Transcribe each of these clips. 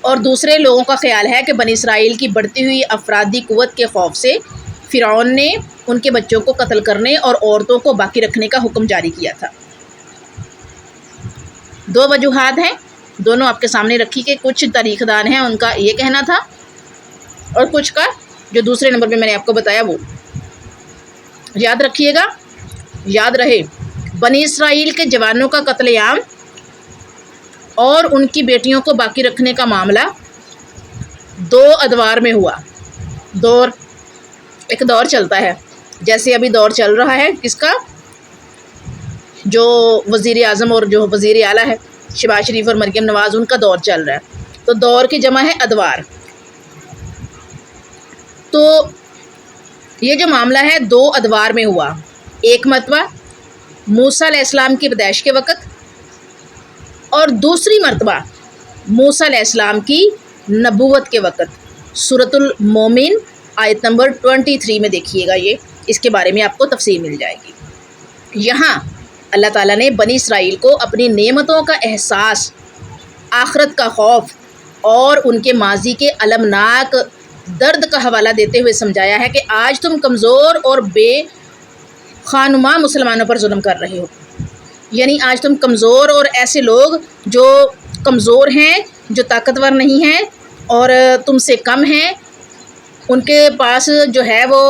اور دوسرے لوگوں کا خیال ہے کہ بنی اسرائیل کی بڑھتی ہوئی افرادی قوت کے خوف سے فرعون نے ان کے بچوں کو قتل کرنے اور عورتوں کو باقی رکھنے کا حکم جاری کیا تھا۔ دو وجوہات ہیں، دونوں آپ کے سامنے رکھی کہ کچھ تاریخ دان ہیں ان کا یہ کہنا تھا، اور کچھ کا جو دوسرے نمبر پہ میں نے آپ کو بتایا وہ یاد رکھیے گا۔ یاد رہے، بنی اسرائیل کے جوانوں کا قتل عام اور ان کی بیٹیوں کو باقی رکھنے کا معاملہ دو ادوار میں ہوا۔ ایک دور چلتا ہے، جیسے ابھی دور چل رہا ہے کس کا، جو وزیر اعظم اور جو وزیر اعلیٰ ہے شہباز شریف اور مریم نواز، ان کا دور چل رہا ہے، تو دور کی جمع ہے ادوار۔ تو یہ جو معاملہ ہے دو ادوار میں ہوا، ایک مرتبہ موسیٰ علیہ السلام کی پیدائش کے وقت، اور دوسری مرتبہ موسیٰ علیہ السلام کی نبوت کے وقت۔ سورۃ المومن آیت نمبر 23 میں دیکھیے گا، یہ اس کے بارے میں آپ کو تفصیل مل جائے گی۔ یہاں اللہ تعالیٰ نے بنی اسرائیل کو اپنی نعمتوں کا احساس، آخرت کا خوف اور ان کے ماضی کے المناک درد کا حوالہ دیتے ہوئے سمجھایا ہے کہ آج تم کمزور اور بے خانماں مسلمانوں پر ظلم کر رہے ہو، یعنی آج تم کمزور اور ایسے لوگ جو کمزور ہیں، جو طاقتور نہیں ہیں اور تم سے کم ہیں، ان کے پاس جو ہے وہ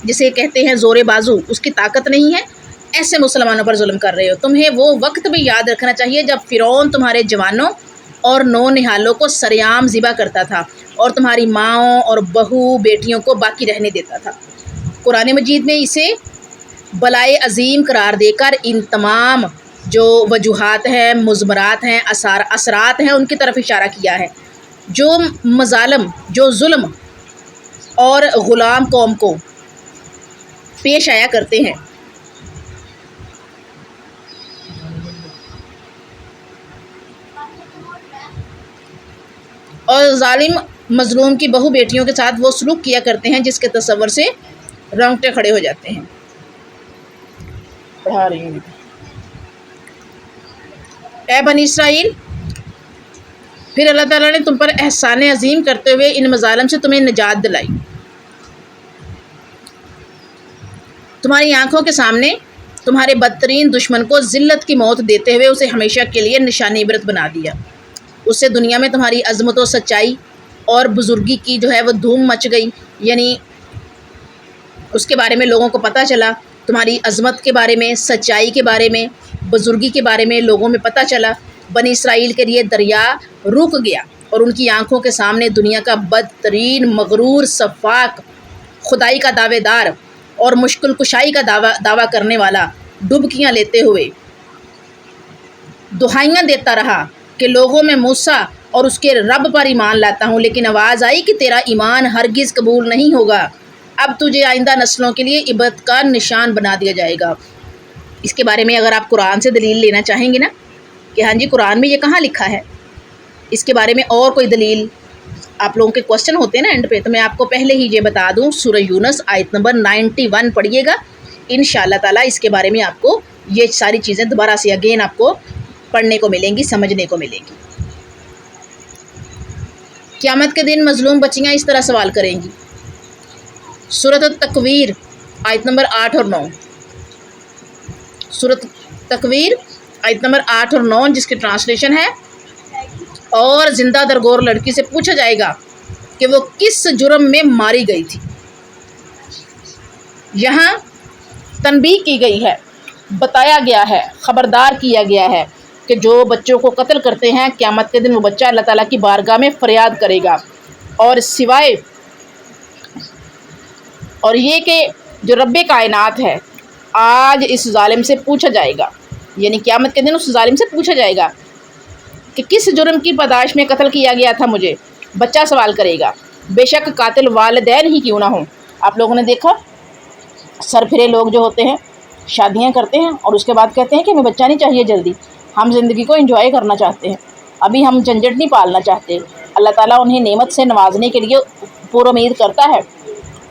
جسے کہتے ہیں زور بازو، اس کی طاقت نہیں ہے، ایسے مسلمانوں پر ظلم کر رہے ہو۔ تمہیں وہ وقت بھی یاد رکھنا چاہیے جب فرعون تمہارے جوانوں اور نونہالوں کو سریعام ذبح کرتا تھا اور تمہاری ماؤں اور بہو بیٹیوں کو باقی رہنے دیتا تھا۔ قرآن مجید میں اسے بلائے عظیم قرار دے کر ان تمام جو وجوہات ہیں، مضمرات ہیں، اثرات ہیں، ان کی طرف اشارہ کیا ہے جو مظالم، جو ظلم اور غلام قوم کو پیش آیا کرتے ہیں۔ اور ظالم مظلوم کی بہو بیٹیوں کے ساتھ وہ سلوک کیا کرتے ہیں جس کے تصور سے رونگٹے کھڑے ہو جاتے ہیں۔ پڑھا رہی ہوں۔ اے بنی اسرائیل، پھر اللہ تعالیٰ نے تم پر احسان عظیم کرتے ہوئے ان مظالم سے تمہیں نجات دلائی، تمہاری آنکھوں کے سامنے تمہارے بدترین دشمن کو ذلت کی موت دیتے ہوئے اسے ہمیشہ کے لیے نشان عبرت بنا دیا۔ اس سے دنیا میں تمہاری عظمت و سچائی اور بزرگی کی جو ہے وہ دھوم مچ گئی، یعنی اس کے بارے میں لوگوں کو پتہ چلا، تمہاری عظمت کے بارے میں، سچائی کے بارے میں، بزرگی کے بارے میں لوگوں میں پتہ چلا۔ بنی اسرائیل کے لیے دریا رک گیا اور ان کی آنکھوں کے سامنے دنیا کا بدترین مغرور، سفاک، خدائی کا دعوے دار اور مشکل کشائی کا دعویٰ کرنے والا ڈبکیاں لیتے ہوئے دہائیاں دیتا رہا کہ لوگوں میں موسیٰ اور اس کے رب پر ایمان لاتا ہوں، لیکن آواز آئی کہ تیرا ایمان ہرگز قبول نہیں ہوگا، اب تجھے آئندہ نسلوں کے لیے عبرت کا نشان بنا دیا جائے گا۔ اس کے بارے میں اگر آپ قرآن سے دلیل لینا چاہیں گے نا کہ ہاں جی قرآن میں یہ کہاں لکھا ہے، اس کے بارے میں اور کوئی دلیل، آپ لوگوں کے کوسچن ہوتے ہیں نا اینڈ پہ، تو میں آپ کو پہلے ہی یہ بتا دوں، سورہ یونس آیت نمبر 91 پڑھیے گا، انشاءاللہ تعالیٰ اس کے بارے میں آپ کو یہ ساری چیزیں دوبارہ سے اگین آپ کو پڑھنے کو ملیں گی، سمجھنے کو ملیں گی۔ قیامت کے دن مظلوم بچیاں اس طرح سوال کریں گی۔ سورۃ التکویر آیت نمبر 8 اور 9، سورۃ التکویر آیت نمبر 8 اور 9 جس کی ٹرانسلیشن ہے، اور زندہ درگور لڑکی سے پوچھا جائے گا کہ وہ کس جرم میں ماری گئی تھی۔ یہاں تنبیہ کی گئی ہے، بتایا گیا ہے، خبردار کیا گیا ہے کہ جو بچوں کو قتل کرتے ہیں قیامت کے دن وہ بچہ اللہ تعالیٰ کی بارگاہ میں فریاد کرے گا، اور سوائے اور یہ کہ جو رب کائنات ہے آج اس ظالم سے پوچھا جائے گا، یعنی قیامت کے دن اس ظالم سے پوچھا جائے گا کہ کس جرم کی پاداش میں قتل کیا گیا تھا مجھے۔ بچہ سوال کرے گا، بے شک قاتل والدین ہی کیوں نہ ہوں۔ آپ لوگوں نے دیکھا سرپھرے لوگ جو ہوتے ہیں شادیاں کرتے ہیں اور اس کے بعد کہتے ہیں کہ ہمیں بچہ نہیں چاہیے جلدی، ہم زندگی کو انجوائے کرنا چاہتے ہیں، ابھی ہم جھنجھٹ نہیں پالنا چاہتے۔ اللہ تعالیٰ انہیں نعمت سے نوازنے کے لیے پر امید کرتا ہے،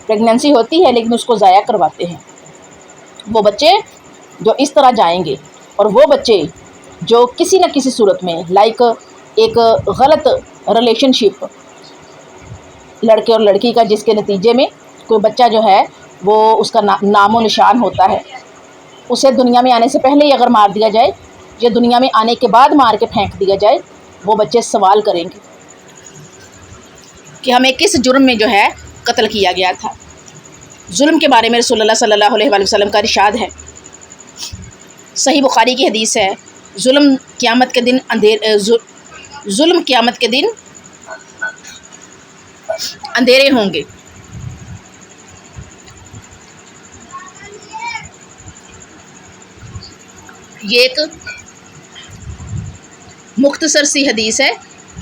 پریگننسی ہوتی ہے لیکن اس کو ضائع کرواتے ہیں۔ وہ بچے جو اس طرح جائیں گے، اور وہ بچے جو کسی نہ کسی صورت میں ایک غلط ریلیشن شپ لڑکے اور لڑکی کا، جس کے نتیجے میں کوئی بچہ جو ہے وہ اس کا نام و نشان ہوتا ہے، اسے دنیا میں آنے سے پہلے ہی اگر مار دیا جائے یا دنیا میں آنے کے بعد مار کے پھینک دیا جائے، وہ بچے سوال کریں گے کہ ہمیں کس جرم میں جو ہے قتل کیا گیا تھا۔ ظلم کے بارے میں رسول اللہ صلی اللہ علیہ وآلہ وسلم کا ارشاد ہے، صحیح بخاری کی حدیث ہے، ظلم قیامت کے دن اندھیرے ہوں گے۔ یہ ایک مختصر سی حدیث ہے،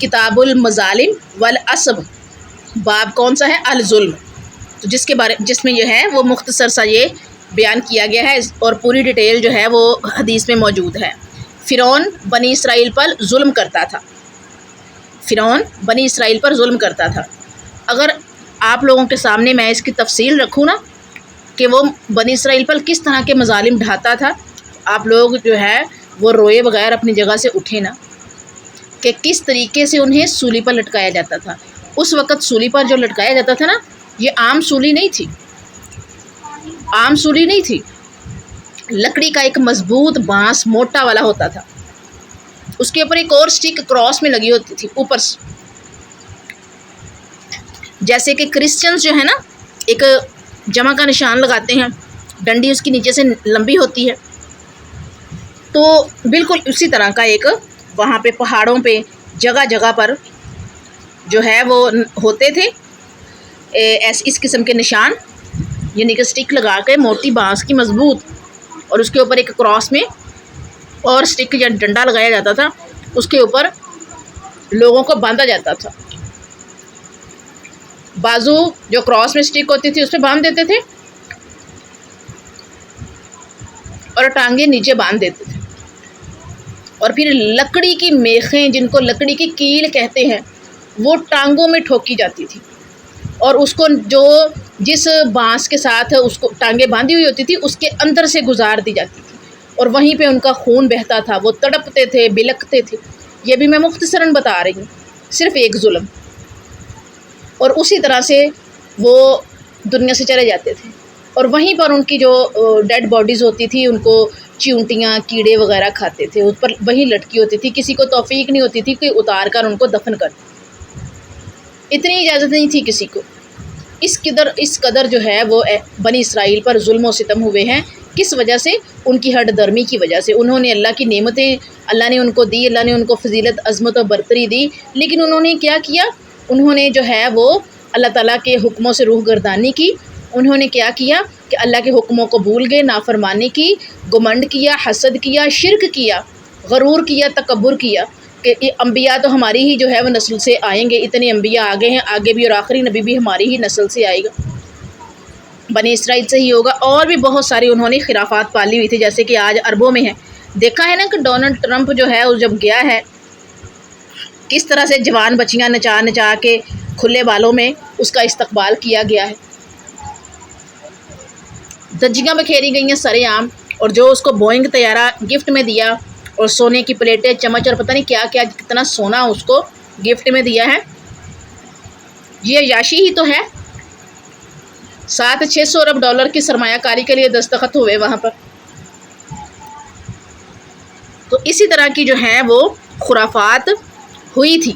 کتاب المظالم والعصب، باب کون سا ہے؟ الظلم، تو جس میں یہ ہے وہ مختصر سا یہ بیان کیا گیا ہے، اور پوری ڈیٹیل جو ہے وہ حدیث میں موجود ہے۔ فرعون بنی اسرائیل پر ظلم کرتا تھا، فرعون بنی اسرائیل پر ظلم کرتا تھا۔ اگر آپ لوگوں کے سامنے میں اس کی تفصیل رکھوں نا کہ وہ بنی اسرائیل پر کس طرح کے مظالم ڈھاتا تھا، آپ لوگ جو ہے وہ روئے بغیر اپنی جگہ سے اٹھے نا، کہ کس طریقے سے انہیں سولی پر لٹکایا جاتا تھا۔ اس وقت سولی پر جو لٹکایا جاتا تھا نا، یہ عام سولی نہیں تھی، عام سولی نہیں تھی، لکڑی کا ایک مضبوط بانس موٹا والا ہوتا تھا، اس کے اوپر ایک اور سٹک کراس میں لگی ہوتی تھی اوپر سے، جیسے کہ کرسچنز جو ہے نا ایک جمع کا نشان لگاتے ہیں، ڈنڈی اس کی نیچے سے لمبی ہوتی ہے، تو بالکل اسی طرح کا ایک وہاں پہ پہاڑوں پہ جگہ جگہ پر جو ہے وہ ہوتے تھے اس قسم کے نشان، یعنی کہ سٹک لگا کے موٹی بانس کی مضبوط، اور اس کے اوپر ایک کراس میں اور سٹک یا ڈنڈا لگایا جاتا تھا، اس کے اوپر لوگوں کو باندھا جاتا تھا، بازو جو کراس میں سٹک ہوتی تھی اس پہ باندھ دیتے تھے اور ٹانگیں نیچے باندھ دیتے تھے، اور پھر لکڑی کی میخیں، جن کو لکڑی کی کیل کہتے ہیں، وہ ٹانگوں میں ٹھوکی جاتی تھی، اور اس کو جس بانس کے ساتھ اس کو ٹانگیں باندھی ہوئی ہوتی تھی اس کے اندر سے گزار دی جاتی تھی، اور وہیں پہ ان کا خون بہتا تھا، وہ تڑپتے تھے، بلکتے تھے۔ یہ بھی میں مختصراً بتا رہی ہوں، صرف ایک ظلم، اور اسی طرح سے وہ دنیا سے چلے جاتے تھے، اور وہیں پر ان کی جو ڈیڈ باڈیز ہوتی تھی ان کو چیونٹیاں کیڑے وغیرہ کھاتے تھے، اس پر وہیں لٹکی ہوتی تھی، کسی کو توفیق نہیں ہوتی تھی کہ اتار کر ان کو دفن کر، اتنی اجازت نہیں تھی کسی کو۔ اس قدر جو ہے وہ بنی اسرائیل پر ظلم و ستم ہوئے ہیں، کس وجہ سے؟ ان کی ہٹ درمی کی وجہ سے۔ انہوں نے اللہ کی نعمتیں اللہ نے ان کو دی، اللہ نے ان کو فضیلت، عظمت و برتری دی، لیکن انہوں نے کیا کیا؟ انہوں نے جو ہے وہ اللہ تعالیٰ کے حکموں سے روح گردانی کی، انہوں نے کیا کیا کہ اللہ کے حکموں کو بھول گئے، نافرمانی کی، گمنڈ کیا، حسد کیا، شرک کیا، غرور کیا، تکبر کیا کہ یہ انبیاء تو ہماری ہی جو ہے وہ نسل سے آئیں گے، اتنے انبیاء آگے ہیں، آگے بھی، اور آخری نبی بھی ہماری ہی نسل سے آئے گا، بنی اسرائیل سے ہی ہوگا۔ اور بھی بہت ساری انہوں نے خرافات پالی ہوئی تھی، جیسے کہ آج عربوں میں ہے، دیکھا ہے نا کہ ڈونلڈ ٹرمپ جو ہے وہ جب گیا ہے کس طرح سے جوان بچیاں نچا نچا کے کھلے بالوں میں اس کا استقبال کیا گیا ہے، دھجیاں بکھیری گئی ہیں سرے عام، اور جو اس کو بوئنگ طیارہ گفٹ میں دیا، اور سونے کی پلیٹیں، چمچ، اور پتہ نہیں کیا کیا، کتنا سونا اس کو گفٹ میں دیا ہے، یہ عیاشی ہی تو ہے۔ 700-600 ارب ڈالر کی سرمایہ کاری کے لیے دستخط ہوئے وہاں پر۔ تو اسی طرح کی جو ہے وہ خرافات ہوئی تھی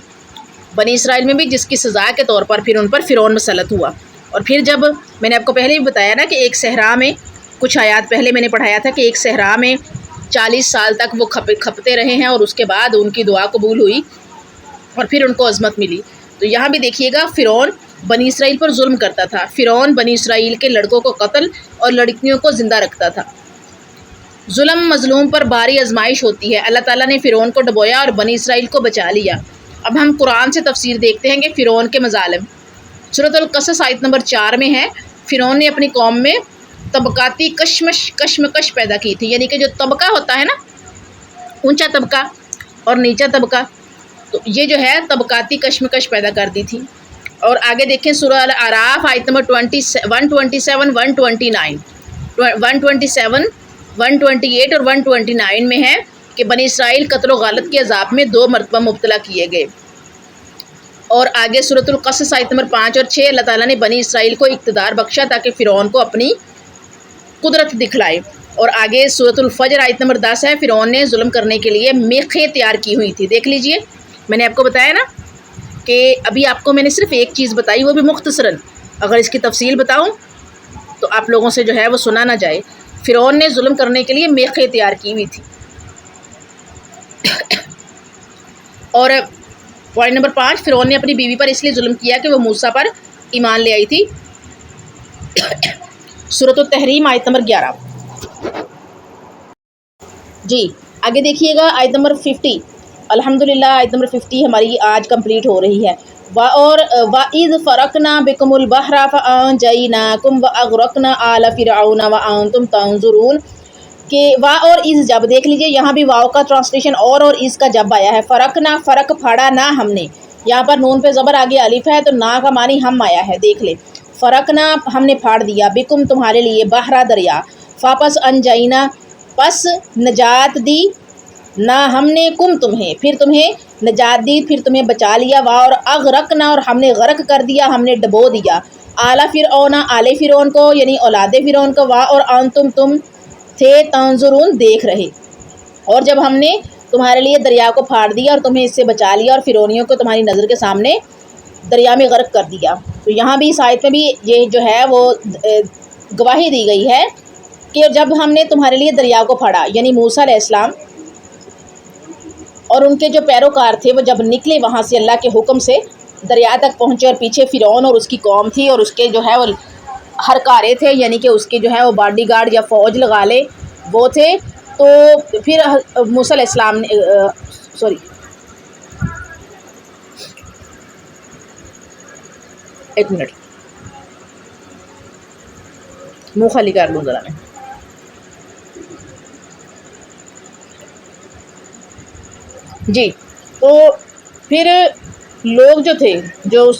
بنی اسرائیل میں بھی، جس کی سزا کے طور پر پھر ان پر فرعون مسلط ہوا۔ اور پھر جب میں نے آپ کو پہلے بھی بتایا نا کہ ایک صحرا میں، کچھ آیات پہلے میں نے پڑھایا تھا کہ ایک صحرا میں 40 سال تک وہ کھپتے رہے ہیں، اور اس کے بعد ان کی دعا قبول ہوئی اور پھر ان کو عظمت ملی۔ تو یہاں بھی دیکھیے گا فرعون بنی اسرائیل پر ظلم کرتا تھا، فرعون بنی اسرائیل کے لڑکوں کو قتل اور لڑکیوں کو زندہ رکھتا تھا۔ ظلم مظلوم پر باری آزمائش ہوتی ہے، اللہ تعالیٰ نے فرعون کو ڈبویا اور بنی اسرائیل کو بچا لیا۔ اب ہم قرآن سے تفسیر دیکھتے ہیں کہ فرعون کے مظالم۔ سورۃ القصص آیت نمبر 4 میں ہے، فرعون نے اپنی قوم میں طبقاتی کشمکش پیدا کی تھی، یعنی کہ جو طبقہ ہوتا ہے نا، اونچا طبقہ اور نیچا طبقہ، تو یہ جو ہے طبقاتی کشمکش پیدا کر دی تھی۔ اور آگے دیکھیں سورہ الاعراف آیت نمبر 127، 129، 127، 128 اور 129 میں ہے کہ بنی اسرائیل قتل و غارت کے عذاب میں 2 مرتبہ مبتلا کیے گئے۔ اور آگے سورۃ القصص آیت نمبر 5 اور 6 اللہ تعالیٰ نے بنی اسرائیل کو اقتدار بخشا تاکہ فرعون کو اپنی قدرت دکھلائے۔ اور آگے سورۃ الفجر آیت نمبر 10 ہے، فرعون نے ظلم کرنے کے لیے میخیں تیار کی ہوئی تھی۔ دیکھ لیجئے، میں نے آپ کو بتایا نا کہ ابھی آپ کو میں نے صرف ایک چیز بتائی، وہ بھی مختصراً، اگر اس کی تفصیل بتاؤں تو آپ لوگوں سے جو ہے وہ سنا نہ جائے۔ فرعون نے ظلم کرنے کے لیے میخیں تیار کی ہوئی تھی۔ اور پوائنٹ نمبر 5، فرعون نے اپنی بیوی پر اس لیے ظلم کیا کہ وہ موسیٰ پر ایمان لے آئی تھی۔ سورۃ التحریم آیت نمبر 11۔ جی آگے دیکھیے گا آیت نمبر 50۔ الحمدللہ آیت نمبر 50 ہماری آج کمپلیٹ ہو رہی ہے۔ وَإِذْ فَرَقْنَا بِكُمُ الْبَحْرَ فَأَنْجَيْنَاكُمْ وَأَغْرَقْنَا آلَ فِرْعَوْنَ وَأَنْتُمْ تَنْظُرُونَ کہ وا اور از جب دیکھ لیجئے، یہاں بھی واو کا ٹرانسلیشن اور از کا جب آیا ہے۔ فرقنا، فرق پھاڑا نہ ہم نے، یہاں پر نون پہ زبر آگے الف ہے تو نا کا معنی ہم آیا ہے، دیکھ لیں۔ فرقنا ہم نے پھاڑ دیا، بکم تمہارے لیے، بحرا دریا، فاپس انجینا پس نجات دی، نہ ہم نے کم تمہیں، پھر تمہیں نجات دی، پھر تمہیں بچا لیا، وا اور اغرقنا اور ہم نے غرق کر دیا، ہم نے ڈبو دیا، آل فرعون آل فرعون کو یعنی اولاد فرعون کو، وا اور انتم تم تھے تنظرون دیکھ رہے۔ اور جب ہم نے تمہارے لیے دریا کو پھاڑ دیا اور تمہیں اس سے بچا لیا اور فرعونیوں کو تمہاری نظر کے سامنے دریا میں غرق کر دیا۔ تو یہاں بھی اس آیت میں بھی یہ جو ہے وہ گواہی دی گئی ہے کہ جب ہم نے تمہارے لیے دریا کو پھاڑا، یعنی موسیٰ علیہ السلام اور ان کے جو پیروکار تھے وہ جب نکلے وہاں سے اللہ کے حکم سے دریا تک پہنچے، اور پیچھے فرعون اور اس کی قوم تھی اور اس کے جو ہے وہ ہرکارے تھے، یعنی کہ اس کے جو ہے وہ باڈی گارڈ یا فوج لگا لے وہ تھے، تو پھر موسیٰ علیہ السلام نے ایک منٹ منہ خالی کر لوں ذرا میں۔ جی تو پھر لوگ جو تھے، جو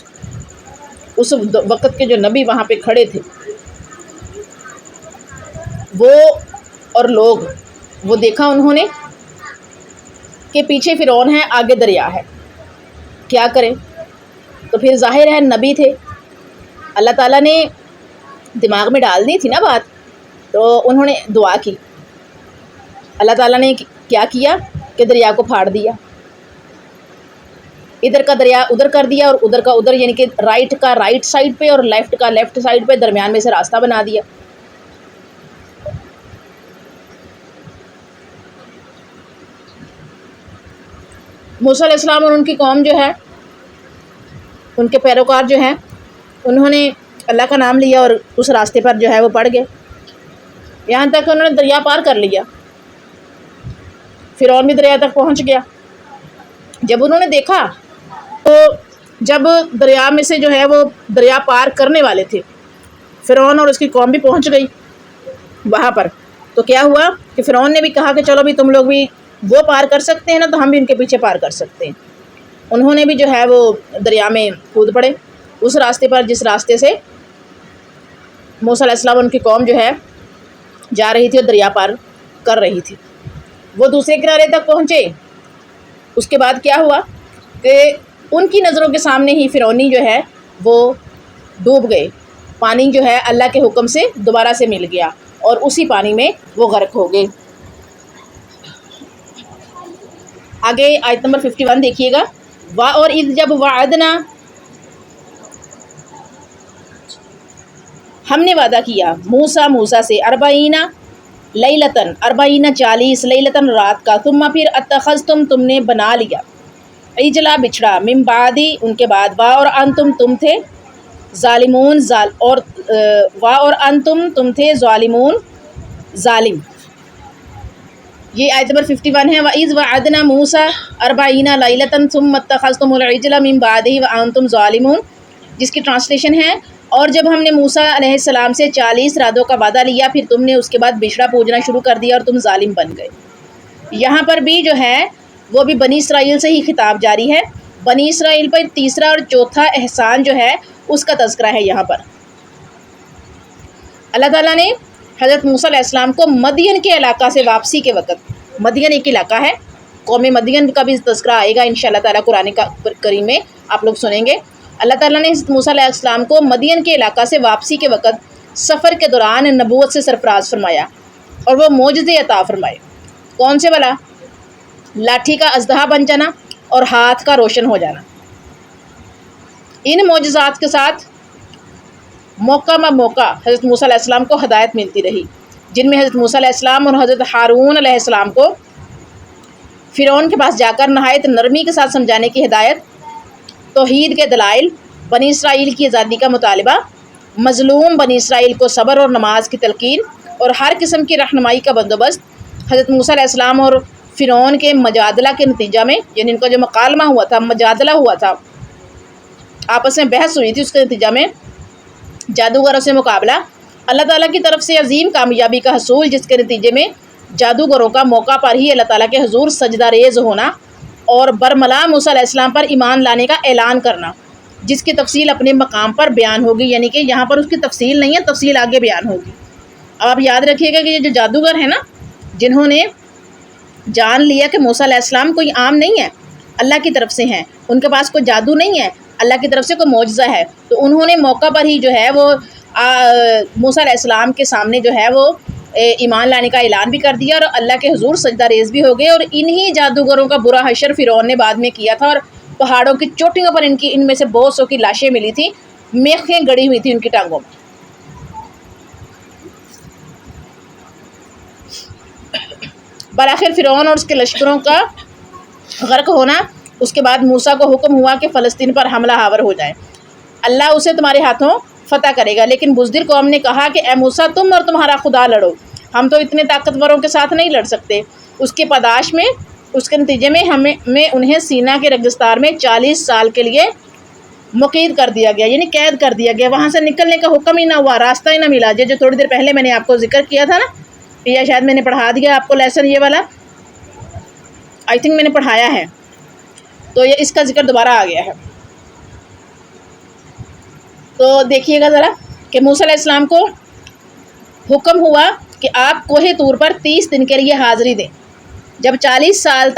اس وقت کے جو نبی وہاں پہ کھڑے تھے، وہ اور لوگ وہ دیکھا انہوں نے کہ پیچھے فرعون ہے، آگے دریا ہے، کیا کریں؟ تو پھر ظاہر ہے نبی تھے، اللہ تعالیٰ نے دماغ میں ڈال دی تھی نا بات، تو انہوں نے دعا کی، اللہ تعالیٰ نے کیا کیا کہ دریا کو پھاڑ دیا، ادھر کا دریا ادھر کر دیا اور ادھر کا ادھر، یعنی کہ رائٹ کا رائٹ سائڈ پہ اور لیفٹ کا لیفٹ سائڈ پہ، درمیان میں سے راستہ بنا دیا۔ موسیٰ علیہ السلام اور ان کی قوم جو ہے، ان کے پیروکار جو ہیں، انہوں نے اللہ کا نام لیا اور اس راستے پر جو ہے وہ پڑ گئے، یہاں تک انہوں نے دریا پار کر لیا، فرعون بھی دریا تک پہنچ گیا۔ جب انہوں نے دیکھا تو جب دریا میں سے جو ہے وہ دریا پار کرنے والے تھے، فرعون اور اس کی قوم بھی پہنچ گئی وہاں پر، تو کیا ہوا کہ فرعون نے بھی کہا کہ چلو بھی تم لوگ بھی وہ پار کر سکتے ہیں نا، تو ہم بھی ان کے پیچھے پار کر سکتے ہیں۔ انہوں نے بھی جو ہے وہ دریا میں کود پڑے، اس راستے پر جس راستے سے موسیٰ علیہ السلام ان کی قوم جو ہے جا رہی تھی اور دریا پار کر رہی تھی۔ وہ دوسرے کنارے تک پہنچے، اس کے بعد کیا ہوا کہ ان کی نظروں کے سامنے ہی فرعونی جو ہے وہ ڈوب گئے، پانی جو ہے اللہ کے حکم سے دوبارہ سے مل گیا اور اسی پانی میں وہ غرق ہو گئے۔ آگے آیت نمبر 51 دیکھیے گا، وا اور اذ جب وعدنا ہم نے وعدہ کیا موسیٰ سے، اربعین لیلتن 40 لیلتن رات کا، ثم پھر اتخذتم تم نے بنا لیا، عجلا بچڑا، من بعدی ان کے بعد، وا اور انتم تم تھے ظالمون اور وا اور انتم تم تھے ظالمون ظالم۔ یہ آیت نمبر 51 ہے، وَإِذْ وَعَدْنَا مُوسَىٰ 40 لَيْلَةً ثُمَّ اتَّخَذْتُمُ الْعِجْلَ مِن بَعْدِهِ وَأَنْتُمْ ظَالِمُونَ، جس کی ٹرانسلیشن ہے، اور جب ہم نے موسیٰ علیہ السلام سے 40 راتوں کا وعدہ لیا، پھر تم نے اس کے بعد بچڑا پوجنا شروع کر دیا اور تم ظالم بن گئے۔ یہاں پر بھی جو ہے وہ بھی بنی اسرائیل سے ہی خطاب جاری ہے، بنی اسرائیل پر تیسرا اور چوتھا احسان جو ہے اس کا تذکرہ ہے یہاں پر۔ اللہ تعالیٰ نے حضرت موسیٰ علیہ السلام کو مدین کے علاقہ سے واپسی کے وقت، مدین ایک علاقہ ہے، قوم مدین کا بھی تذکرہ آئے گا انشاءاللہ تعالیٰ قرآن کریم میں آپ لوگ سنیں گے۔ اللہ تعالیٰ نے حضرت موسیٰ علیہ السلام کو مدین کے علاقہ سے واپسی کے وقت سفر کے دوران نبوت سے سرفراز فرمایا اور وہ معجزے عطا فرمائے۔ کون سے والا؟ لاٹھی کا اژدہا بن جانا اور ہاتھ کا روشن ہو جانا۔ ان معجزات کے ساتھ موقع بہ موقع حضرت موسیٰ علیہ السلام کو ہدایت ملتی رہی، جن میں حضرت موسیٰ علیہ السلام اور حضرت ہارون علیہ السلام کو فرعون کے پاس جا کر نہایت نرمی کے ساتھ سمجھانے کی ہدایت، توحید کے دلائل، بنی اسرائیل کی آزادی کا مطالبہ، مظلوم بنی اسرائیل کو صبر اور نماز کی تلقین اور ہر قسم کی رہنمائی کا بندوبست، حضرت موسیٰ علیہ السلام اور فرعون کے مجادلہ کے نتیجہ میں، یعنی ان کا جو مکالمہ ہوا تھا، مجادلہ ہوا تھا، آپس میں بحث ہوئی تھی، اس کے نتیجہ میں جادوگروں سے مقابلہ، اللہ تعالیٰ کی طرف سے عظیم کامیابی کا حصول، جس کے نتیجے میں جادوگروں کا موقع پر ہی اللہ تعالیٰ کے حضور سجدہ ریز ہونا اور برملا موسیٰ علیہ السلام پر ایمان لانے کا اعلان کرنا، جس کی تفصیل اپنے مقام پر بیان ہوگی، یعنی کہ یہاں پر اس کی تفصیل نہیں ہے، تفصیل آگے بیان ہوگی۔ اب آپ یاد رکھیے گا کہ یہ جو جادوگر ہیں نا، جنہوں نے جان لیا کہ موسیٰ علیہ السلام کوئی عام نہیں ہے، اللہ کی طرف سے ہیں، ان کے پاس کوئی جادو نہیں ہے، اللہ کی طرف سے کوئی معجزہ ہے، تو انہوں نے موقع پر ہی جو ہے وہ موسیٰ علیہ السلام کے سامنے جو ہے وہ ایمان لانے کا اعلان بھی کر دیا اور اللہ کے حضور سجدہ ریز بھی ہو گئے، اور انہی جادوگروں کا برا حشر فرعون نے بعد میں کیا تھا، اور پہاڑوں کی چوٹیوں پر ان میں سے بہت سو کی لاشیں ملی تھیں، میخیں گڑی ہوئی تھیں ان کی ٹانگوں میں۔ بالآخر فرعون اور اس کے لشکروں کا غرق ہونا، اس کے بعد موسیٰ کو حکم ہوا کہ فلسطین پر حملہ آور ہو جائے، اللہ اسے تمہارے ہاتھوں فتح کرے گا، لیکن بزدل قوم نے کہا کہ اے موسیٰ تم اور تمہارا خدا لڑو، ہم تو اتنے طاقتوروں کے ساتھ نہیں لڑ سکتے۔ اس کے پاداش میں، اس کے نتیجے میں انہیں سینا کے ریگستان میں 40 سال کے لیے مقید کر دیا گیا، یعنی قید کر دیا گیا، وہاں سے نکلنے کا حکم ہی نہ ہوا، راستہ ہی نہ ملا۔ جو تھوڑی دیر پہلے میں نے آپ کو ذکر کیا تھا نا، یا شاید میں نے پڑھا دیا آپ کو لیسن یہ والا، آئی تھنک میں نے پڑھایا ہے، تو یہ اس کا ذکر دوبارہ آ گیا ہے۔ تو دیکھیے گا ذرا کہ موسیٰ علیہ السلام کو حکم ہوا کہ آپ کوہ طور پر 30 دن کے لیے حاضری دیں۔ جب 40 سال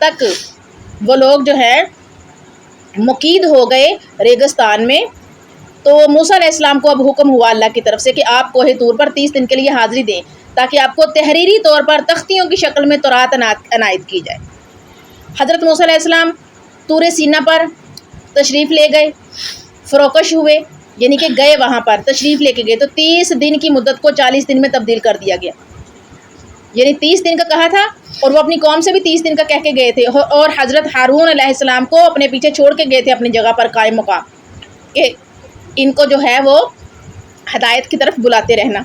تک وہ لوگ جو ہے مقید ہو گئے ریگستان میں، تو موسیٰ علیہ السلام کو اب حکم ہوا اللہ کی طرف سے کہ آپ کوہ طور پر 30 دن کے لیے حاضری دیں، تاکہ آپ کو تحریری طور پر تختیوں کی شکل میں تورات عنایت کی جائے۔ حضرت موسیٰ علیہ السلام طور سینا پر تشریف لے گئے، فروکش ہوئے، یعنی کہ گئے وہاں پر تشریف لے کے گئے، تو 30 دن کی مدت کو 40 دن میں تبدیل کر دیا گیا، یعنی 30 دن کا کہا تھا، اور وہ اپنی قوم سے بھی 30 دن کا کہہ کے گئے تھے، اور حضرت ہارون علیہ السلام کو اپنے پیچھے چھوڑ کے گئے تھے اپنی جگہ پر قائم مقام، کہ ان کو جو ہے وہ ہدایت کی طرف بلاتے رہنا۔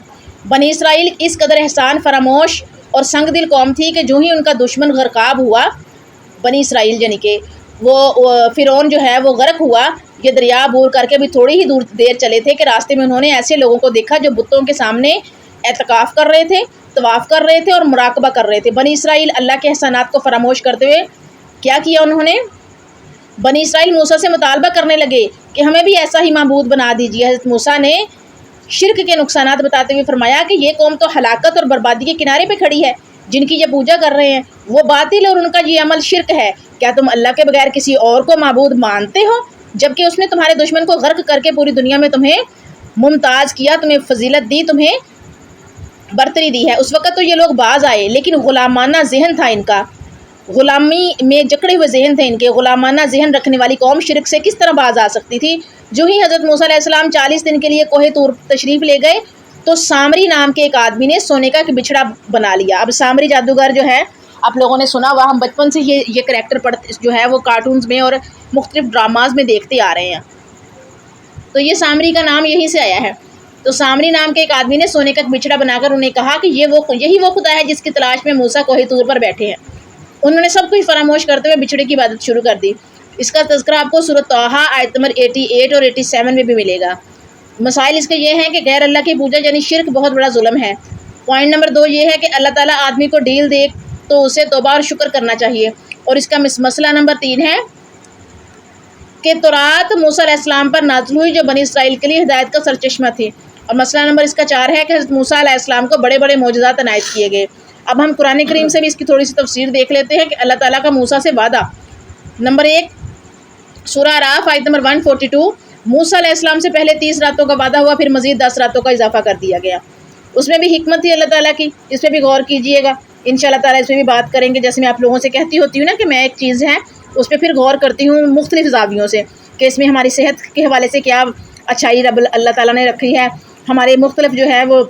بنی اسرائیل اس قدر احسان فراموش اور سنگ دل قوم تھی کہ جو ہی ان کا دشمن غرقاب ہوا، بنی اسرائیل یعنی کہ وہ فرعون جو ہے وہ غرق ہوا، یہ دریا عبور کر کے بھی تھوڑی ہی دیر چلے تھے کہ راستے میں انہوں نے ایسے لوگوں کو دیکھا جو بتوں کے سامنے اعتکاف کر رہے تھے، طواف کر رہے تھے اور مراقبہ کر رہے تھے۔ بنی اسرائیل اللہ کے احسانات کو فراموش کرتے ہوئے کیا کیا انہوں نے؟ بنی اسرائیل موسیٰ سے مطالبہ کرنے لگے کہ ہمیں بھی ایسا ہی معبود بنا دیجیے۔ حضرت موسیٰ نے شرک کے نقصانات بتاتے ہوئے فرمایا کہ یہ قوم تو ہلاکت اور بربادی کے کنارے پہ کھڑی ہے، جن کی یہ پوجا کر رہے ہیں وہ باطل اور ان کا یہ عمل شرک ہے۔ کیا تم اللہ کے بغیر کسی اور کو معبود مانتے ہو، جبکہ اس نے تمہارے دشمن کو غرق کر کے پوری دنیا میں تمہیں ممتاز کیا، تمہیں فضیلت دی، تمہیں برتری دی ہے۔ اس وقت تو یہ لوگ باز آئے، لیکن غلامانہ ذہن تھا ان کا، غلامی میں جکڑے ہوئے ذہن تھے ان کے۔ غلامانہ ذہن رکھنے والی قوم شرک سے کس طرح باز آ سکتی تھی؟ جو ہی حضرت موسیٰ علیہ السلام 40 دن کے لیے کوہ طور تشریف لے گئے، تو سامری نام کے ایک آدمی نے سونے کا ایک بچھڑا بنا لیا۔ اب سامری جادوگر جو ہے آپ لوگوں نے سنا ہوا، ہم بچپن سے یہ کریکٹر جو ہے وہ کارٹونز میں اور مختلف ڈراماز میں دیکھتے آ رہے ہیں، تو یہ سامری کا نام یہیں سے آیا ہے۔ تو سامری نام کے ایک آدمی نے سونے کا ایک بچھڑا بنا کر انہیں کہا کہ یہی وہ خدا ہے جس کی تلاش میں موسیٰ کوہ طور پر بیٹھے ہیں۔ انہوں نے سب کچھ فراموش کرتے ہوئے بچھڑے کی عبادت شروع کر دی۔ اس کا تذکرہ آپ کو سورۃ طٰہٰ آیت نمبر 88 اور 87 میں بھی ملے گا۔ مسائل اس کے یہ ہیں کہ غیر اللہ کی پوجا یعنی شرک بہت بڑا ظلم ہے۔ پوائنٹ نمبر 2 یہ ہے کہ اللہ تعالیٰ آدمی کو ڈیل دے تو اسے توبہ اور شکر کرنا چاہیے، اور اس کا مسئلہ نمبر 3 ہے کہ تورات موسیٰ علیہ السلام پر نازل ہوئی جو بنی اسرائیل کے لیے ہدایت کا سرچشمہ تھی، اور مسئلہ نمبر اس کا 4 ہے کہ حضرت موسیٰ علیہ السلام کو بڑے بڑے معجزات عنایت کیے گئے۔ اب ہم قرآن کریم سے بھی اس کی تھوڑی سی تفسیر دیکھ لیتے ہیں کہ اللہ تعالیٰ کا موسیٰ سے وعدہ نمبر 1 سورہ اعراف آیت نمبر 142، موسیٰ علیہ السلام سے پہلے 30 راتوں کا وعدہ ہوا، پھر مزید 10 راتوں کا اضافہ کر دیا گیا۔ اس میں بھی حکمت تھی اللہ تعالیٰ کی، اس پہ بھی غور کیجئے گا، انشاءاللہ تعالیٰ اس پہ بھی بات کریں گے۔ جیسے میں آپ لوگوں سے کہتی ہوتی ہوں نا کہ میں ایک چیز ہے اس پہ پھر غور کرتی ہوں مختلف زاویوں سے، کہ اس میں ہماری صحت کے حوالے سے کیا اچھائی اللہ تعالیٰ نے رکھی ہے، ہمارے مختلف جو ہے وہ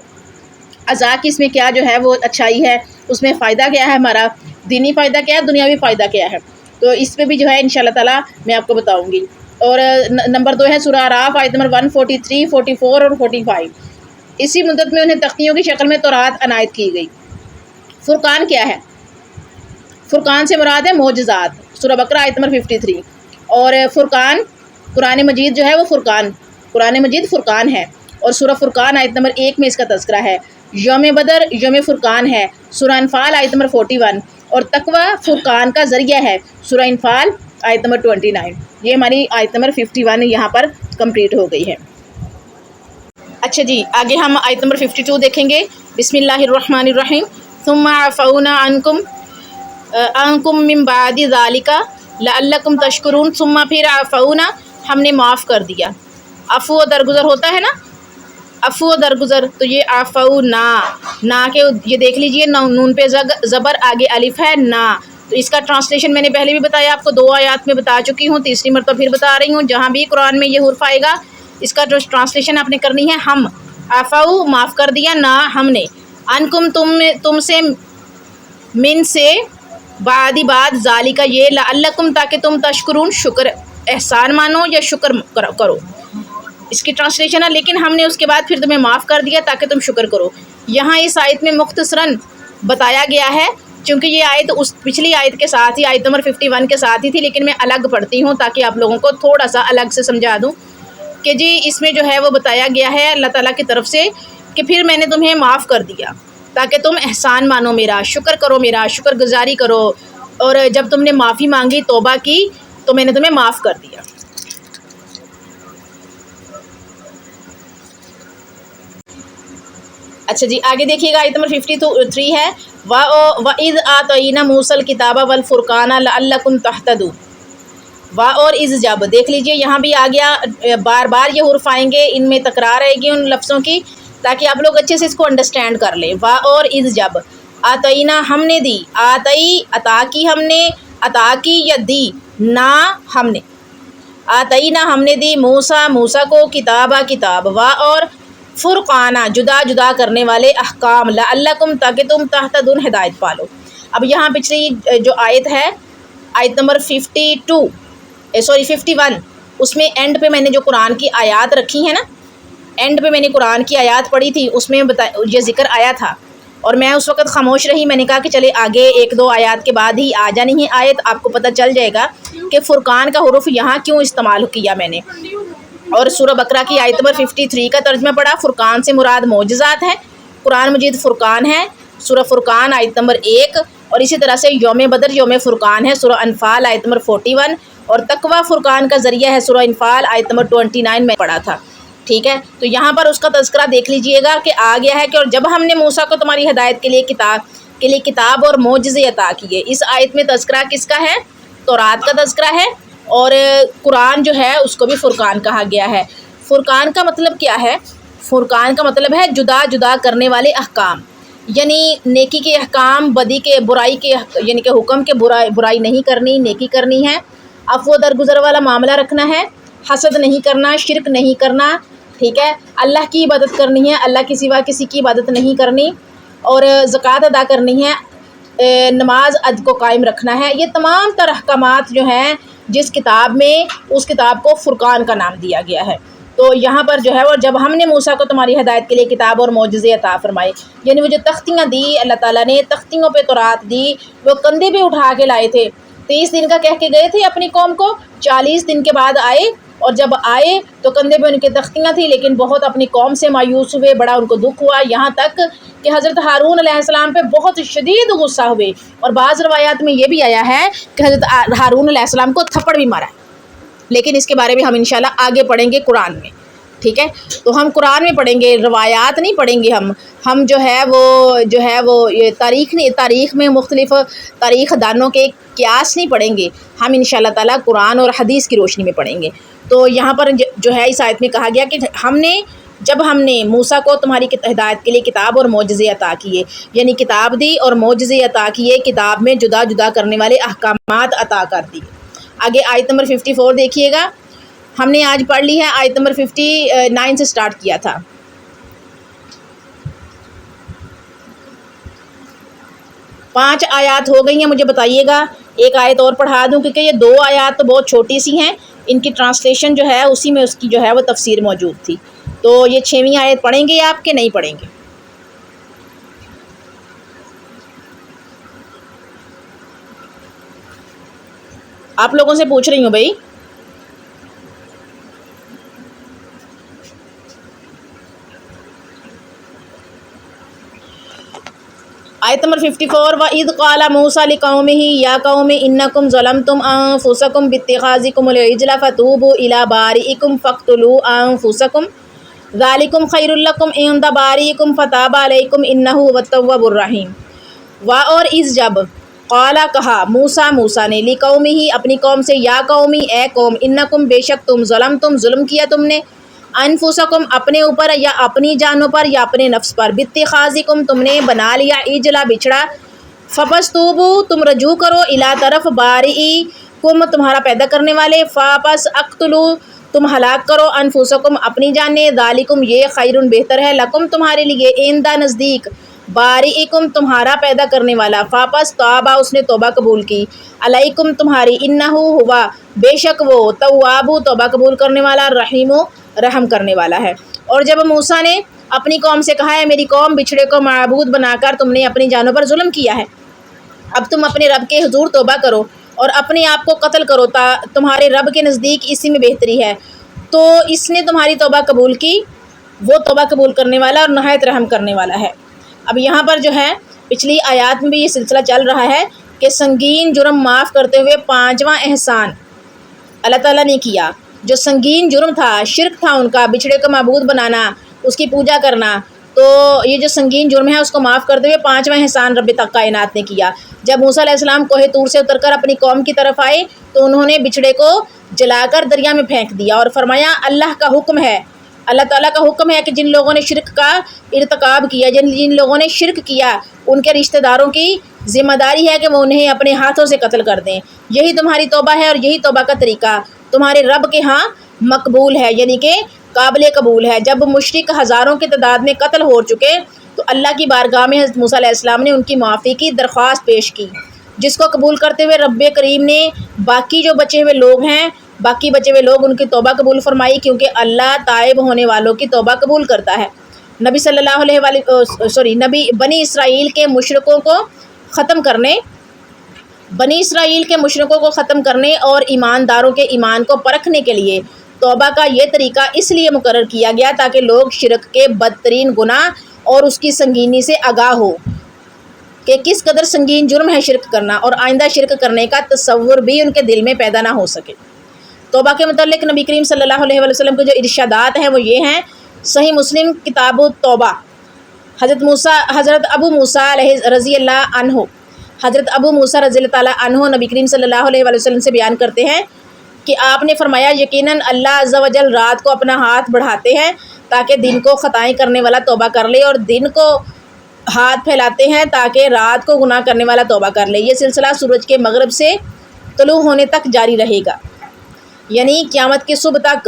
اعضاء کی اس میں کیا جو ہے وہ اچھائی ہے، اس میں فائدہ کیا ہے، ہمارا دینی فائدہ کیا ہے، دنیاوی فائدہ کیا ہے، تو اس پہ بھی جو ہے انشاءاللہ تعالیٰ میں آپ کو بتاؤں گی۔ اور نمبر 2 ہے سورہ اعراف آیت نمبر 143، 44 اور 45۔ اسی مدت میں انہیں تختیوں کی شکل میں تورات عنایت کی گئی۔ فرقان کیا ہے؟ فرقان سے مراد ہے معجزات، سورہ بقرہ آیت نمبر 53۔ اور فرقان قرآن مجید جو ہے وہ قرآن مجید فرقان ہے، اور سورہ فرقان آیت نمبر 1 میں اس کا تذکرہ ہے۔ یوم بدر یوم فرقان ہے، سورہ انفال آیت نمبر 41۔ اور تقوی فرقان کا ذریعہ ہے، سورہ انفال آیت نمبر 29۔ یہ ہماری آیت نمبر 51 یہاں پر کمپلیٹ ہو گئی ہے۔ اچھا جی، آگے ہم آیت نمبر 52 دیکھیں گے۔ بسم اللہ الرحمن الرحیم، ثم عفونا عنکم من بعد ذالک لعلکم تشکرون۔ ثم پھر عفونا ہم نے معاف کر دیا، عفو و درگزر ہوتا ہے نا، عفو و درگزر، تو یہ عفونا نا کے یہ دیکھ لیجئے، نون پہ زبر، آگے الف ہے نا، تو اس کا ٹرانسلیشن میں نے پہلے بھی بتایا آپ کو، 2 آیات میں بتا چکی ہوں، تیسری مرتبہ پھر بتا رہی ہوں۔ جہاں بھی قرآن میں یہ حرف آئے گا اس کا جو ٹرانسلیشن آپ نے کرنی ہے ہم، عفو معاف کر دیا، نا ہم نے، انکم تم سے، من سے، بعد ذالکہ یہ، لعلکم تاکہ تم تشکرون شکر احسان مانو یا شکر کرو، اس کی ٹرانسلیشن ہے، لیکن ہم نے اس کے بعد پھر تمہیں معاف کر دیا تاکہ تم شکر کرو۔ یہاں اس آیت میں مختصراً بتایا گیا ہے، چونکہ یہ آیت اس پچھلی آیت کے ساتھ ہی، آیت نمبر 51 کے ساتھ ہی تھی، لیکن میں الگ پڑھتی ہوں تاکہ آپ لوگوں کو تھوڑا سا الگ سے سمجھا دوں کہ جی اس میں جو ہے وہ بتایا گیا ہے اللہ تعالیٰ کی طرف سے کہ پھر میں نے تمہیں معاف کر دیا تاکہ تم احسان مانو میرا، شکر کرو میرا، شکر گزاری کرو، اور جب تم نے معافی مانگی، توبہ کی، تو میں نے تمہیں معاف کر دیا۔ اچھا جی، آگے دیکھیے گا، آیت نمبر 53 ہے، وَإِذْ آتَيْنَا مُوسَى الْكِتَابَ وَالْفُرْقَانَ لَعَلَّكُمْ تَهْتَدُونَ۔ اور از جب دیکھ لیجئے، یہاں بھی آ گیا، بار بار یہ حرف آئیں گے، ان میں تکرار آئے گی ان لفظوں کی، تاکہ آپ لوگ اچھے سے اس کو انڈرسٹینڈ کر لیں۔ اور از جب، آتینا ہم نے دی، آتئی عطا کی، ہم نے عطا کی یا دی، نا ہم نے، آتینا ہم نے دی، موسیٰ کو، کتابہ کتاب، اور فرقانہ جدا جدا کرنے والے احکام، لعلکم تاکہ تم تہتدون ہدایت پالو۔ اب یہاں پچھلی جو آیت ہے، آیت نمبر 51، اس میں اینڈ پہ میں نے جو قرآن کی آیات رکھی ہیں نا، اینڈ پہ میں نے قرآن کی آیات پڑھی تھی، اس میں یہ ذکر آیا تھا، اور میں اس وقت خاموش رہی، میں نے کہا کہ چلے آگے 1-2 آیات کے بعد ہی آ جانی ہے آیت، آپ کو پتہ چل جائے گا کہ فرقان کا حرف یہاں کیوں استعمال کیا میں نے۔ اور سورہ بقرہ کی آیت نمبر 53 کا ترجمہ پڑھا، فرقان سے مراد معجزات ہے، قرآن مجید فرقان ہے، سورہ فرقان آیت نمبر 1، اور اسی طرح سے یوم بدر یوم فرقان ہے، سورہ انفال آیت نمبر 41، اور تقوی فرقان کا ذریعہ ہے، سورہ انفال آیت نمبر 29 میں پڑھا تھا، ٹھیک ہے۔ تو یہاں پر اس کا تذکرہ دیکھ لیجئے گا کہ آ گیا ہے کہ اور جب ہم نے موسیٰ کو تمہاری ہدایت کے لیے کتاب اور معجزے عطا کیے۔ اس آیت میں تذکرہ کس کا ہے؟ تورات کا تذکرہ ہے، اور قرآن جو ہے اس کو بھی فرقان کہا گیا ہے۔ فرقان کا مطلب کیا ہے؟ فرقان کا مطلب ہے جدا جدا کرنے والے احکام، یعنی نیکی کے احکام، بدی کے، برائی کے، یعنی کہ حکم کے برائی نہیں کرنی، نیکی کرنی ہے، عفو درگزر والا معاملہ رکھنا ہے، حسد نہیں کرنا، شرک نہیں کرنا، ٹھیک ہے، اللہ کی عبادت کرنی ہے، اللہ کے سوا کسی کی عبادت نہیں کرنی، اور زکوٰۃ ادا کرنی ہے، نماز عد کو قائم رکھنا ہے۔ یہ تمام تر احکامات جو ہیں جس کتاب میں، اس کتاب کو فرقان کا نام دیا گیا ہے۔ تو یہاں پر جو ہے وہ جب ہم نے موسیٰ کو تمہاری ہدایت کے لیے کتاب اور معجزے عطا فرمائے، یعنی وہ جو تختیاں دی اللہ تعالیٰ نے، تختیوں پہ تورات دی، وہ کندھے پہ اٹھا کے لائے تھے، 30 دن کا کہہ کے گئے تھے اپنی قوم کو، 40 دن کے بعد آئے، اور جب آئے تو کندھے پہ ان کے تختیاں تھیں، لیکن بہت اپنی قوم سے مایوس ہوئے، بڑا ان کو دکھ ہوا، یہاں تک کہ حضرت ہارون علیہ السلام پہ بہت شدید غصہ ہوئے، اور بعض روایات میں یہ بھی آیا ہے کہ حضرت ہارون علیہ السلام کو تھپڑ بھی مارا، لیکن اس کے بارے میں ہم انشاءاللہ آگے پڑھیں گے قرآن میں۔ ٹھیک ہے، تو ہم قرآن میں پڑھیں گے، روایات نہیں پڑھیں گے ہم جو ہے وہ یہ تاریخ میں مختلف تاریخ دانوں کے قیاس نہیں پڑھیں گے، ہم انشاءاللہ تعالیٰ قرآن اور حدیث کی روشنی میں پڑھیں گے۔ تو یہاں پر جو ہے اس آیت میں کہا گیا کہ جب ہم نے موسیٰ کو تمہاری ہدایت کے لیے کتاب اور معجزے عطا کیے، یعنی کتاب دی اور معجزے عطا کیے، کتاب میں جدا جدا کرنے والے احکامات عطا کر دی۔ آگے آیت نمبر 54 دیکھیے گا، ہم نے آج پڑھ لی ہے، آیت نمبر 59 سے سٹارٹ کیا تھا۔ 5 آیات ہو گئی ہیں، مجھے بتائیے گا ایک آیت اور پڑھا دوں، کیونکہ یہ 2 آیات تو بہت چھوٹی سی ہیں، ان کی ٹرانسلیشن جو ہے اسی میں اس کی جو ہے وہ تفسیر موجود تھی۔ تو یہ 6ویں آیت پڑھیں گے آپ کہ نہیں پڑھیں گے؟ آپ لوگوں سے پوچھ رہی ہوں بھائی۔ آیت نمبر 54 وَإِذْ قَالَ مُوسَىٰ لِقَوْمِهِ يَا قَوْمِ إِنَّكُمْ ظَلَمْتُمْ أَنفُسَكُمْ بِاتِّخَاذِكُمُ الْعِجْلَ فَتُوبُوا إِلَىٰ بَارِئِكُمْ فَاقْتُلُوا أَنفُسَكُمْ ذَٰلِكُمْ خَيْرٌ لَكُمْ عِندَ بَارِئِكُمْ فَتَابَ عَلَيْكُمْ إِنَّهُ هُوَ التَّوَّابُ الرَّحِيمُ۔ اور اس جب قالا کہا موسیٰ نے لقومہ اپنی قوم سے، یا قومی اے قوم، انکم بے شک تم، ظلمتم ظلم کیا تم نے، انفسکم اپنے اوپر یا اپنی جانوں پر یا اپنے نفس پر، باتخاذکم تم نے بنا لیا عجلا بچڑا، فپستوبو تم رجوع کرو، الی طرف بارئکم تمہارا پیدا کرنے والے، فاپس اقتلو تم ہلاک کرو، انفسکم اپنی جانیں، ذالکم یہ خیرن بہتر ہے، لکم تمہارے لیے، عند نزدیک، بارئکم تمہارا پیدا کرنے والا، فاپس توبہ اس نے توبہ قبول کی، علیکم تمہاری، انہ ہوا بے شک وہ، تواب توبہ قبول کرنے والا، رحیم رحم کرنے والا ہے۔ اور جب موسیٰ نے اپنی قوم سے کہا ہے میری قوم بچھڑے کو معبود بنا کر تم نے اپنی جانوں پر ظلم کیا ہے، اب تم اپنے رب کے حضور توبہ کرو اور اپنے آپ کو قتل کرو، تمہارے رب کے نزدیک اسی میں بہتری ہے، تو اس نے تمہاری توبہ قبول کی، وہ توبہ قبول کرنے والا اور نہایت رحم کرنے والا ہے۔ اب یہاں پر جو ہے پچھلی آیات میں بھی یہ سلسلہ چل رہا ہے کہ سنگین جرم معاف کرتے ہوئے 5واں احسان اللہ تعالیٰ نے کیا۔ جو سنگین جرم تھا، شرک تھا ان کا، بچھڑے کو معبود بنانا، اس کی پوجا کرنا، تو یہ جو سنگین جرم ہے اس کو معاف کرتے ہوئے 5واں احسان رب کائنات نے کیا۔ جب موسیٰ علیہ السلام کوہ طور سے اتر کر اپنی قوم کی طرف آئے تو انہوں نے بچھڑے کو جلا کر دریا میں پھینک دیا اور فرمایا اللہ کا حکم ہے، اللہ تعالیٰ کا حکم ہے کہ جن لوگوں نے شرک کا ارتکاب کیا، جن لوگوں نے شرک کیا، ان کے رشتہ داروں کی ذمہ داری ہے کہ وہ انہیں اپنے ہاتھوں سے قتل کر دیں، یہی تمہاری توبہ ہے اور یہی توبہ کا طریقہ تمہارے رب کے ہاں مقبول ہے، یعنی کہ قابل قبول ہے۔ جب مشرک ہزاروں کی تعداد میں قتل ہو چکے تو اللہ کی بارگاہ میں حضرت موسیٰ علیہ السلام نے ان کی معافی کی درخواست پیش کی، جس کو قبول کرتے ہوئے رب کریم نے باقی جو بچے ہوئے لوگ ان کی توبہ قبول فرمائی، کیونکہ اللہ تائب ہونے والوں کی توبہ قبول کرتا ہے۔ بنی اسرائیل کے مشرکوں کو ختم کرنے اور ایمانداروں کے ایمان کو پرکھنے کے لیے توبہ کا یہ طریقہ اس لیے مقرر کیا گیا تاکہ لوگ شرک کے بدترین گناہ اور اس کی سنگینی سے آگاہ ہو کہ کس قدر سنگین جرم ہے شرک کرنا، اور آئندہ شرک کرنے کا تصور بھی ان کے دل میں پیدا نہ ہو سکے۔ توبہ کے متعلق نبی کریم صلی اللہ علیہ وسلم کے جو ارشادات ہیں وہ یہ ہیں، صحیح مسلم کتاب التوبہ، حضرت ابو موسیٰ رضی اللہ تعالیٰ عنہ نبی کریم صلی اللہ علیہ وسلم سے بیان کرتے ہیں کہ آپ نے فرمایا یقیناً اللہ عز و جل رات کو اپنا ہاتھ بڑھاتے ہیں تاکہ دن کو خطائیں کرنے والا توبہ کر لے، اور دن کو ہاتھ پھیلاتے ہیں تاکہ رات کو گناہ کرنے والا توبہ کر لے۔ یہ سلسلہ سورج کے مغرب سے طلوع ہونے تک جاری رہے گا، یعنی قیامت کی صبح تک،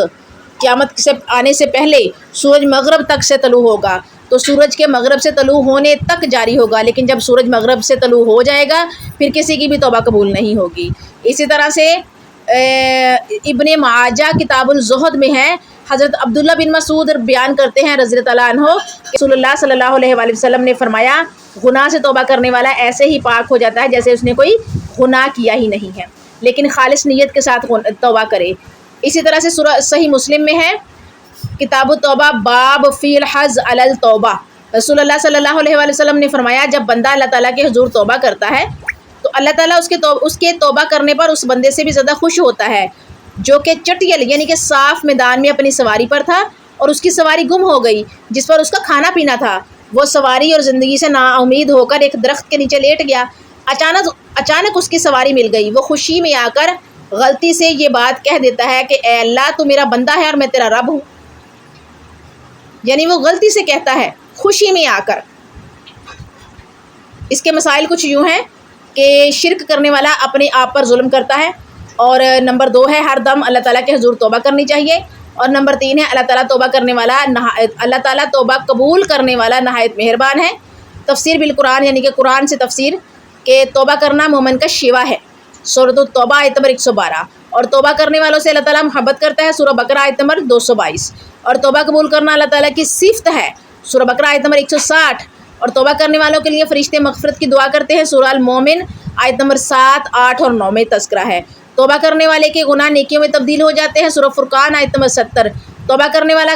قیامت سے آنے سے پہلے سورج مغرب تک سے طلوع ہوگا، تو سورج کے مغرب سے طلوع ہونے تک جاری ہوگا، لیکن جب سورج مغرب سے طلوع ہو جائے گا پھر کسی کی بھی توبہ قبول نہیں ہوگی۔ اسی طرح سے ابن ماجہ کتاب الزہد میں ہے، حضرت عبداللہ بن مسعود بیان کرتے ہیں رضی اللہ عنہ، رسول اللہ صلی اللہ علیہ وآلہ وسلم نے فرمایا گناہ سے توبہ کرنے والا ایسے ہی پاک ہو جاتا ہے جیسے اس نے کوئی گناہ کیا ہی نہیں ہے، لیکن خالص نیت کے ساتھ توبہ کرے۔ اسی طرح سے صحیح مسلم میں ہے کتاب التوبہ، باب فی الحض علی التوبہ، رسول اللہ صلی اللہ علیہ وآلہ وسلم نے فرمایا جب بندہ اللہ تعالیٰ کے حضور توبہ کرتا ہے تو اللہ تعالیٰ اس کے توبہ کرنے پر اس بندے سے بھی زیادہ خوش ہوتا ہے جو کہ چٹیل یعنی کہ صاف میدان میں اپنی سواری پر تھا اور اس کی سواری گم ہو گئی جس پر اس کا کھانا پینا تھا۔ وہ سواری اور زندگی سے نا امید ہو کر ایک درخت کے نیچے لیٹ گیا۔ اچانک اس کی سواری مل گئی۔ وہ خوشی میں آ کر غلطی سے یہ بات کہہ دیتا ہے کہ اے اللہ تو میرا بندہ ہے اور میں تیرا رب ہوں، یعنی وہ غلطی سے کہتا ہے خوشی میں آ کر۔ اس کے مسائل کچھ یوں ہیں کہ شرک کرنے والا اپنے آپ پر ظلم کرتا ہے، اور نمبر 2 ہے ہر دم اللہ تعالیٰ کے حضور توبہ کرنی چاہیے، اور نمبر 3 ہے اللہ تعالیٰ توبہ قبول کرنے والا نہایت مہربان ہے۔ تفسیر بالقرآن یعنی کہ قرآن سے تفسیر کہ توبہ کرنا مومن کا شیوا ہے، سورۃ التوبہ آیت نمبر 112، اور توبہ کرنے والوں سے اللہ تعالیٰ محبت کرتا ہے، سورہ بقرہ آیت نمبر 222، اور توبہ قبول کرنا اللہ تعالیٰ کی صفت ہے، سورہ بقرہ آیت نمبر 160، اور توبہ کرنے والوں کے لیے فرشتے مغفرت کی دعا کرتے ہیں، سورہ المومن آیت نمبر 7، 8 اور 9 میں تذکرہ ہے۔ توبہ کرنے والے کے گناہ نیکیوں میں تبدیل ہو جاتے ہیں، سورہ فرقان آیت نمبر 70۔ توبہ کرنے والے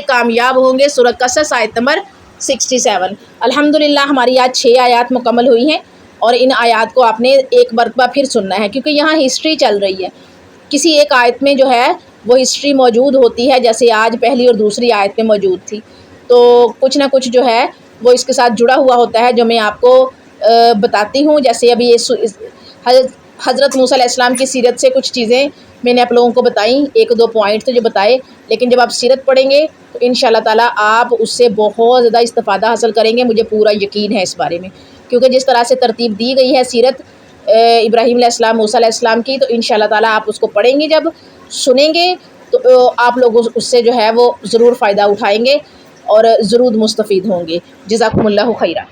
کامیاب ہوں گے، سورہ قصص آیت نمبر 67۔ الحمدللہ ہماری آج 6 آیات مکمل ہوئی ہیں، اور ان آیات کو آپ نے ایک مرتبہ پھر سننا ہے کیونکہ یہاں ہسٹری چل رہی ہے۔ کسی ایک آیت میں جو ہے وہ ہسٹری موجود ہوتی ہے، جیسے آج پہلی اور دوسری آیت میں موجود تھی، تو کچھ نہ کچھ جو ہے وہ اس کے ساتھ جڑا ہوا ہوتا ہے جو میں آپ کو بتاتی ہوں۔ جیسے ابھی حضرت موسیٰ علیہ السلام کی سیرت سے کچھ چیزیں میں نے آپ لوگوں کو بتائیں، 1-2 پوائنٹ تو جو بتائے، لیکن جب آپ سیرت پڑھیں گے تو انشاءاللہ تعالیٰ آپ اس سے بہت زیادہ استفادہ حاصل کریں گے، مجھے پورا یقین ہے اس بارے میں، کیونکہ جس طرح سے ترتیب دی گئی ہے سیرت ابراہیم علیہ السلام، موسیٰ علیہ السلام کی، تو انشاءاللہ تعالیٰ آپ اس کو پڑھیں گے، جب سنیں گے تو آپ لوگ اس سے جو ہے وہ ضرور فائدہ اٹھائیں گے اور ضرور مستفید ہوں گے۔ جزاکم اللہ خیرہ۔